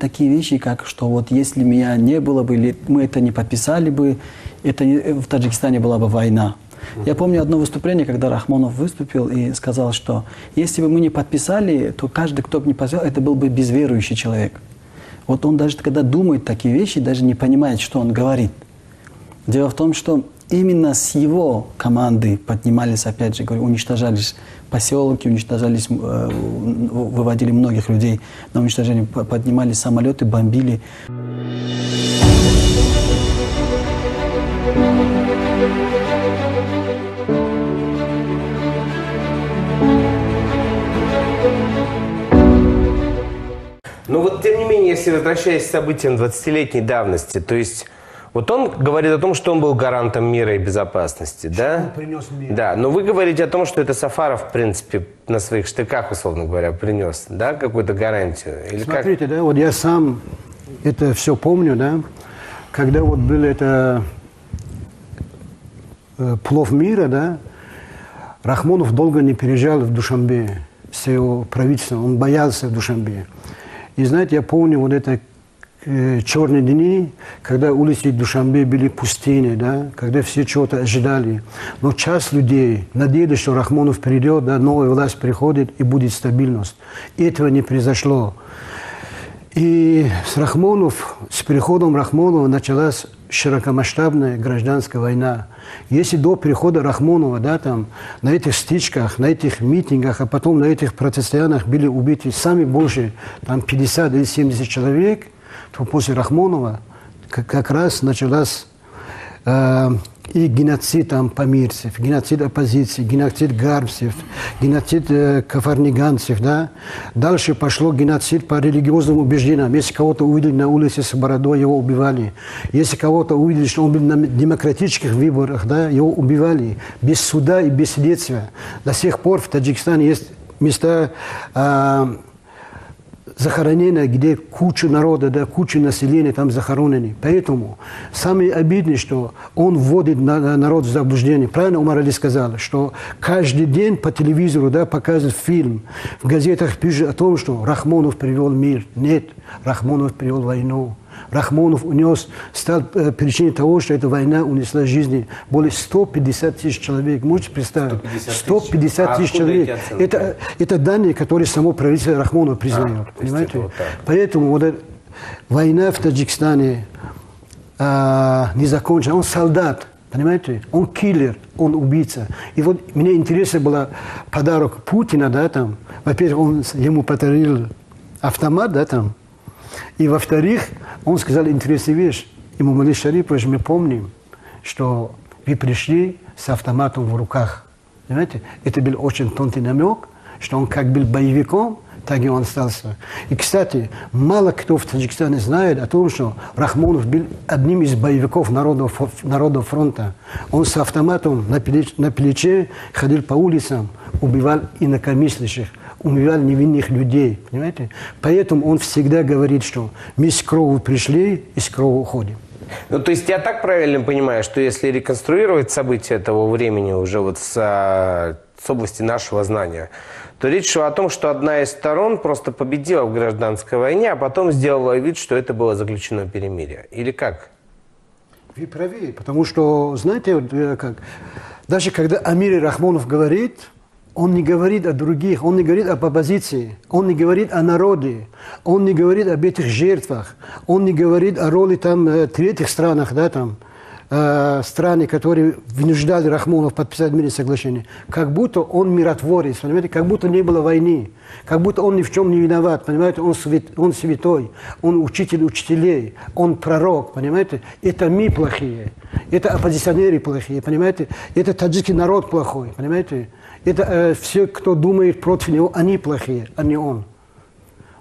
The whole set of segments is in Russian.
такие вещи, как что вот если меня не было бы, или мы это не подписали бы, в Таджикистане была бы война. Я помню одно выступление, когда Рахмонов выступил и сказал, что если бы мы не подписали, то каждый, кто бы не подписал, это был бы безверующий человек. Вот он даже когда думает такие вещи, даже не понимает, что он говорит. Дело в том, что именно с его команды поднимались, опять же, говорю, уничтожались поселки, уничтожались, выводили многих людей на уничтожение, поднимались самолеты, бомбили. Но вот тем не менее, если возвращаясь к событиям 20-летней давности, то есть вот он говорит о том, что он был гарантом мира и безопасности, да? Он принес мир. Да, но вы говорите о том, что это Сафаров, в принципе, на своих штыках, условно говоря, принес, да, какую-то гарантию? Или смотрите, как? да, вот я сам это все помню, да, когда вот был это плов мира, да, Рахмонов долго не переезжал в Душанбе с его правительством, он боялся в Душанбе. И знаете, я помню вот это черные дни, когда улицы Душанбе были пустыни, да, когда все чего-то ожидали. Но часть людей надеялись, что Рахмонов придет, да, новая власть приходит и будет стабильность. И этого не произошло. И с приходом Рахмонова началась широкомасштабная гражданская война. Если до прихода Рахмонова, да, там, на этих стычках, на этих митингах, а потом на этих противостояниях были убиты сами больше, там, 50 или 70 человек, то после Рахмонова как раз началась и геноцид там, памирцев, геноцид оппозиции, геноцид гарбцев, геноцид кафарниганцев. Да? Дальше пошло геноцид по религиозным убеждениям. Если кого-то увидели на улице с бородой, его убивали. Если кого-то увидели, что он был на демократических выборах, да, его убивали. Без суда и без следствия. До сих пор в Таджикистане есть места захоронения, где куча народа, да, куча населения там захоронены. Поэтому самое обидное, что он вводит народ в заблуждение. Правильно Умар Али сказал, что каждый день по телевизору, да, показывают фильм, в газетах пишут о том, что Рахмонов привел мир. Нет, Рахмонов привел войну. Рахмонов стал причиной того, что эта война унесла жизни более 150 тысяч человек. Можете представить? 150 тысяч человек. Это данные, которые само правительство Рахмонова признает. Понимаете? Вот поэтому вот эта война в Таджикистане не закончена. Он солдат. Понимаете? Он киллер, он убийца. И вот мне интересно было подарок Путина, да, там. Во-первых, он ему подарил автомат, да, там. И во-вторых, он сказал интересную вещь. Ему Мали Шарипович, мы помним, что вы пришли с автоматом в руках. Понимаете? Это был очень тонкий намек, что он как был боевиком, так и он остался. И, кстати, мало кто в Таджикистане знает о том, что Рахмонов был одним из боевиков Народного фронта. Он с автоматом на плече ходил по улицам, убивал инакомыслящих, убивал невинных людей, понимаете? Поэтому он всегда говорит, что мы с кровью пришли и с кровью уходим. Ну, то есть я так правильно понимаю, что если реконструировать события того времени уже вот с области нашего знания, то речь шла о том, что одна из сторон просто победила в гражданской войне, а потом сделала вид, что это было заключено перемирие. Или как? Вы правы, потому что, знаете, вот, как, даже когда Амир Рахмонов говорит, он не говорит о других, он не говорит об оппозиции, он не говорит о народе, он не говорит об этих жертвах, он не говорит о роли там третьих странах, да, там, страны, которые вынуждали Рахмонов подписать мирное соглашение. Как будто он миротворец, понимаете, как будто не было войны, как будто он ни в чем не виноват, понимаете, он святой, он учитель учителей, он пророк, понимаете. Это мы плохие, это оппозиционеры плохие, понимаете, это таджикский народ плохой, понимаете. Это все, кто думает против него, они плохие, а не он.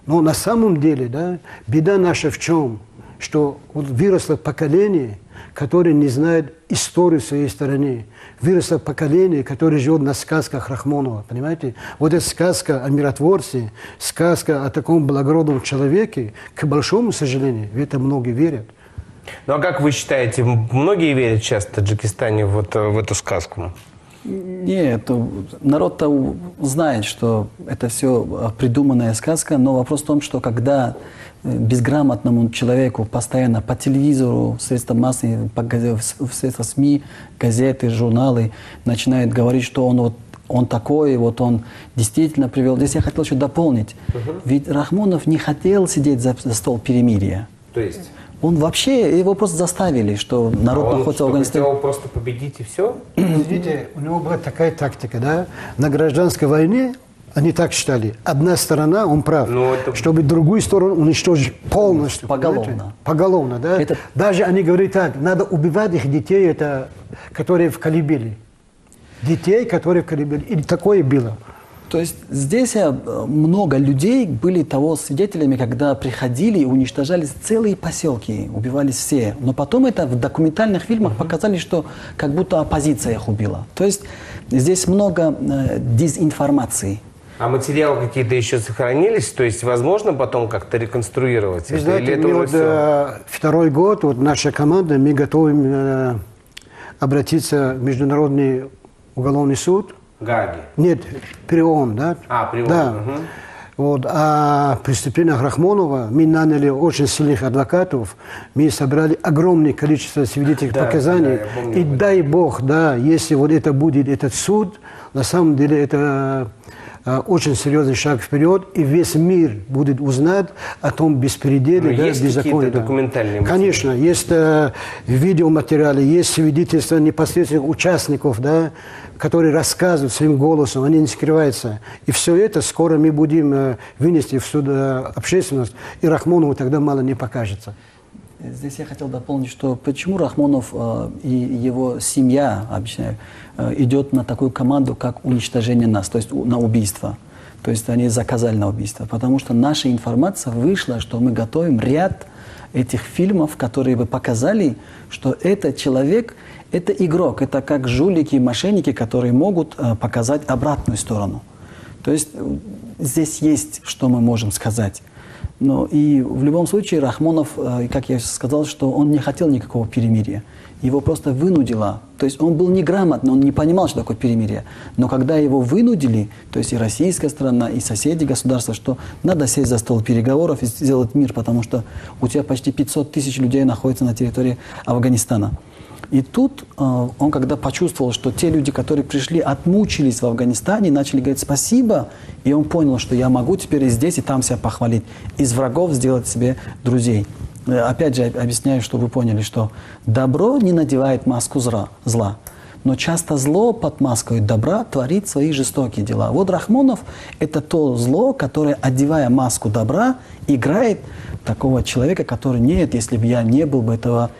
Но на самом деле, да, беда наша в чем? Что вот выросло поколение, которое не знает историю своей страны. Выросло поколение, которое живет на сказках Рахмонова, понимаете? Вот эта сказка о миротворце, сказка о таком благородном человеке, к большому сожалению, в это многие верят. Ну а как вы считаете, многие верят сейчас в Таджикистане вот в эту сказку? Нет, народ-то знает, что это все придуманная сказка, но вопрос в том, что когда безграмотному человеку постоянно по телевизору, в средствах массовой, в средствах СМИ, газеты, журналы начинают говорить, что он такой, вот он действительно привел. Здесь я хотел еще дополнить. Ведь Рахмонов не хотел сидеть за стол перемирия. То есть? Он вообще, его просто заставили, что народ находится в Афганистане. Он хотел просто победить и все? Видите, у него была такая тактика, да? На гражданской войне они так считали. Одна сторона, он прав, чтобы другую сторону уничтожить полностью. Поголовно. Понимаете? Поголовно, да? Это... Даже они говорят так, надо убивать их детей, это, которые в Калибеле. Детей, которые в Калибеле. И такое было. То есть здесь много людей были того свидетелями, когда приходили и уничтожались целые поселки, убивались все. Но потом это в документальных фильмах показали, что как будто оппозиция их убила. То есть здесь много дезинформации. А материалы какие-то еще сохранились? То есть возможно потом как-то реконструировать? Вы знаете, второй год, вот наша команда, мы готовим обратиться в Международный уголовный суд. Гааги? Нет, при ООН, да? При ООН. Да. Вот, а преступлениях Рахмонова мы наняли очень сильных адвокатов, мы собрали огромное количество свидетельских показаний. Да, и дай бог, да, если вот это будет этот суд, на самом деле это очень серьезный шаг вперед, и весь мир будет узнать о том беспределе, да, есть беззаконии. Какие-то документальные материалы? Конечно, есть видеоматериалы, есть свидетельства непосредственных участников, да, которые рассказывают своим голосом, они не скрываются. И все это скоро мы будем вынести в суд общественность, и Рахмонову тогда мало не покажется. Здесь я хотел дополнить, что почему Рахмонов и его семья, объясняю, идет на такую команду, как уничтожение нас, то есть на убийство. То есть они заказали на убийство. Потому что наша информация вышла, что мы готовим ряд этих фильмов, которые бы показали, что этот человек, это игрок, это как жулики и мошенники, которые могут показать обратную сторону. То есть здесь есть, что мы можем сказать. Но и в любом случае Рахмонов, как я сказал, что он не хотел никакого перемирия. Его просто вынудило. То есть он был неграмотный, он не понимал, что такое перемирие. Но когда его вынудили, то есть и российская страна, и соседи государства, что надо сесть за стол переговоров и сделать мир, потому что у тебя почти 500 тысяч людей находятся на территории Афганистана. И тут он, когда почувствовал, что те люди, которые пришли, отмучились в Афганистане, начали говорить спасибо, и он понял, что я могу теперь и здесь, и там себя похвалить. Из врагов сделать себе друзей. Опять же, объясняю, чтобы вы поняли, что добро не надевает маску зла. Но часто зло под маской добра творит свои жестокие дела. Вот Рахмонов – это то зло, которое, одевая маску добра, играет такого человека, который нет, если бы я не был бы этого